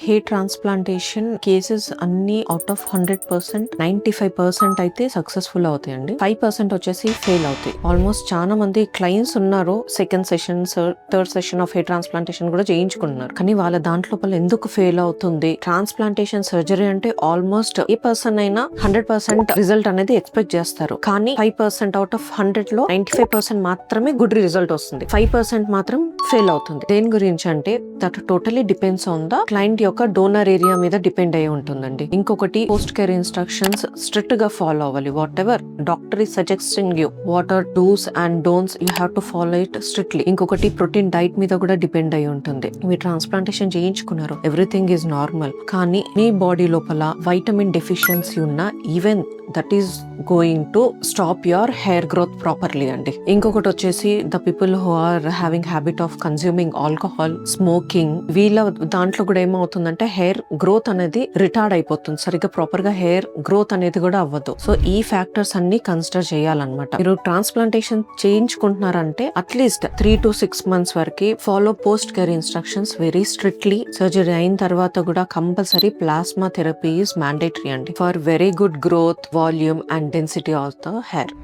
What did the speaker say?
Hair transplantation cases అన్ని out of 100% 95% అయితే successful అవుతాయండి. 5% వచ్చేసి ఫెయిల్ అవుతాయి. ఆల్మోస్ట్ చాలా మంది క్లయింట్స్ ఉన్నారు, second session third session of hair transplantation కూడా చేయించుకున్నారు. కానీ వాళ్ళ దాంట్లో ఎందుకు ఫెయిల్ అవుతుంది? ట్రాన్స్ప్లాంటేషన్ సర్జరీ అంటే ఆల్మోస్ట్ ఏ పర్సన్ అయినా 100% రిజల్ట్ అనేది ఎక్స్పెక్ట్ చేస్తారు. కానీ 5% అవుట్ ఆఫ్ 100 లో 95% మాత్రమే గుడ్ రిజల్ట్ వస్తుంది. 5% మాత్రం ఫెయిల్ అవుతుంది. దేని గురించి అంటే that totally depends on the client యొక్క డోనర్ ఏరియా మీద డిపెండ్ అయి ఉంటుందండి. ఇంకొకటి పోస్ట్ కేర్ ఇన్స్ట్రక్షన్స్ స్ట్రిక్ట్ గా ఫాలో అవ్వాలి. Whatever doctor is suggesting you, what are dos and don'ts, you have to follow it strictly. ఇంకొకటి protein diet మీద కూడా డిపెండ్ అయి ఉంటుంది. మీరు ట్రాన్స్ప్లాంటేషన్ చేయించుకున్నారు, ఎవ్రీథింగ్ ఈజ్ నార్మల్, కానీ మీ బాడీ లోపల వైటమిన్ డెఫిషియన్సీ ఉన్న even that is going to stop your hair growth properly అండి. ఇంకొకటి వచ్చేసి the people who are having habit of consuming alcohol, smoking, వీళ్ళ దాంట్లో కూడా ఏమవుతుందంటే హెయిర్ గ్రోత్ అనేది రిటార్డ్ అయిపోతుంది. సరిగ్గా ప్రాపర్ గా హెయిర్ గ్రోత్ అనేది కూడా అవ్వదు. సో ఈ ఫ్యాక్టర్స్ అన్ని కన్సిడర్ చేయాలన్నమాట. మీరు ట్రాన్స్ప్లాంటేషన్ చేయించుకుంటున్నారంటే అట్లీస్ట్ 3 to 6 months వరకు follow post care instructions very strictly. Surgery అయిన తర్వాత కూడా compulsory plasma therapy is mandatory అండి for very good growth, volume and density of the hair.